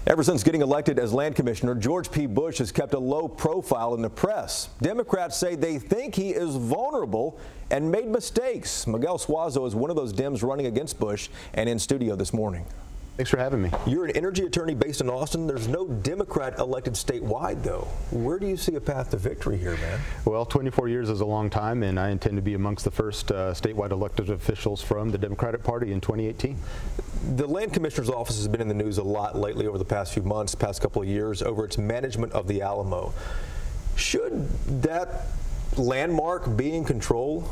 Ever since getting elected as land commissioner, George P. Bush has kept a low profile in the press. Democrats say they think he is vulnerable and made mistakes. Miguel Suazo is one of those Dems running against Bush and in studio this morning. Thanks for having me. You're an energy attorney based in Austin. There's no Democrat elected statewide, though. Where do you see a path to victory here, man? Well, 24 years is a long time, and I intend to be amongst the first statewide elected officials from the Democratic Party in 2018. The land commissioner's office has been in the news a lot lately over the past few months, past couple of years, over its management of the Alamo. Should that landmark be controlled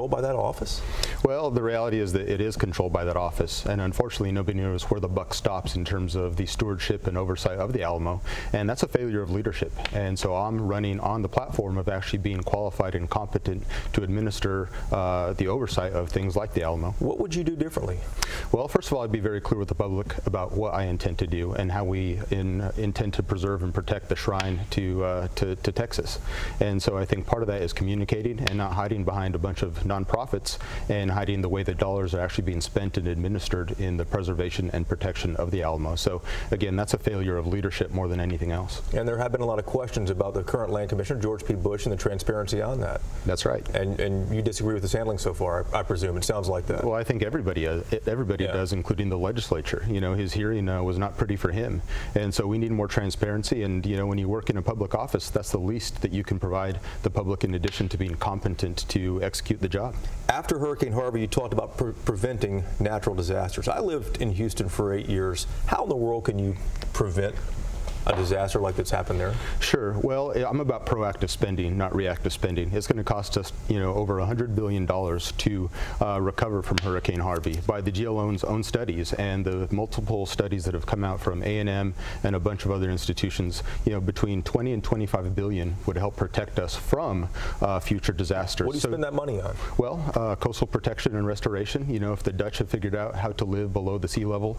by that office? Well, the reality is that it is controlled by that office, and unfortunately nobody knows where the buck stops in terms of the stewardship and oversight of the Alamo, and that's a failure of leadership. And so I'm running on the platform of actually being qualified and competent to administer the oversight of things like the Alamo. What would you do differently? Well, first of all, I'd be very clear with the public about what I intend to do and how we intend to preserve and protect the shrine to Texas. And so I think part of that is communicating and not hiding behind a bunch of nonprofits and hiding the way that dollars are actually being spent and administered in the preservation and protection of the Alamo. So again, that's a failure of leadership more than anything else. And there have been a lot of questions about the current land commissioner, George P. Bush, and the transparency on that. That's right. And you disagree with his handling so far, I presume. It sounds like that. Well, I think everybody does, including the legislature. You know, his hearing was not pretty for him. And so we need more transparency. And, you know, when you work in a public office, that's the least that you can provide the public in addition to being competent to execute the job. After Hurricane Harvey, you talked about preventing natural disasters. I lived in Houston for 8 years. How in the world can you prevent a disaster like that's happened there? Sure. Well, I'm about proactive spending, not reactive spending. It's going to cost us, over $100 billion to recover from Hurricane Harvey by the GLO's own studies and the multiple studies that have come out from A&M and a bunch of other institutions. Between 20 and 25 billion would help protect us from future disasters. What do you spend that money on? Well, coastal protection and restoration. If the Dutch have figured out how to live below the sea level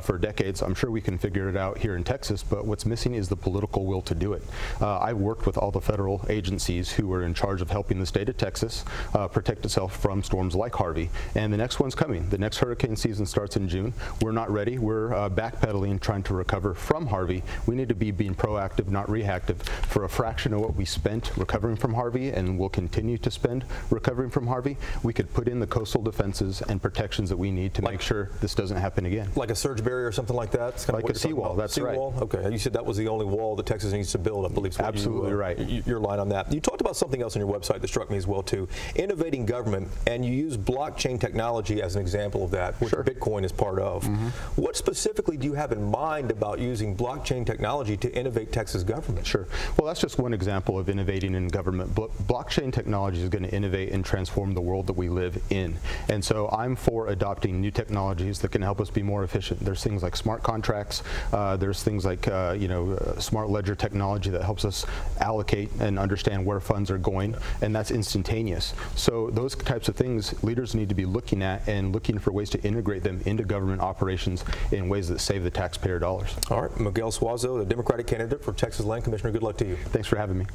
for decades, I'm sure we can figure it out here in Texas. But what's missing is the political will to do it. I've worked with all the federal agencies who are in charge of helping the state of Texas protect itself from storms like Harvey. And the next one's coming. The next hurricane season starts in June. We're not ready. We're backpedaling, trying to recover from Harvey. We need to be being proactive, not reactive. For a fraction of what we spent recovering from Harvey, and will continue to spend recovering from Harvey, we could put in the coastal defenses and protections that we need to make sure this doesn't happen again. Like a surge barrier or something like that? It's like a seawall, that's right. Okay, you said that was the only wall that Texas needs to build, I believe. Absolutely right. Your line on that. You talked about something else on your website that struck me as well too, innovating government, and you use blockchain technology as an example of that, which Bitcoin is part of. What specifically do you have in mind about using blockchain technology to innovate Texas government? Sure. Well, that's just one example of innovating in government. Blockchain technology is going to innovate and transform the world that we live in. And so I'm for adopting new technologies that can help us be more efficient. There's things like smart contracts. There's things like, smart ledger technology that helps us allocate and understand where funds are going, and that's instantaneous. So those types of things leaders need to be looking at and looking for ways to integrate them into government operations in ways that save the taxpayer dollars. All right, Miguel Suazo, the Democratic candidate for Texas Land Commissioner. Good luck to you. Thanks for having me.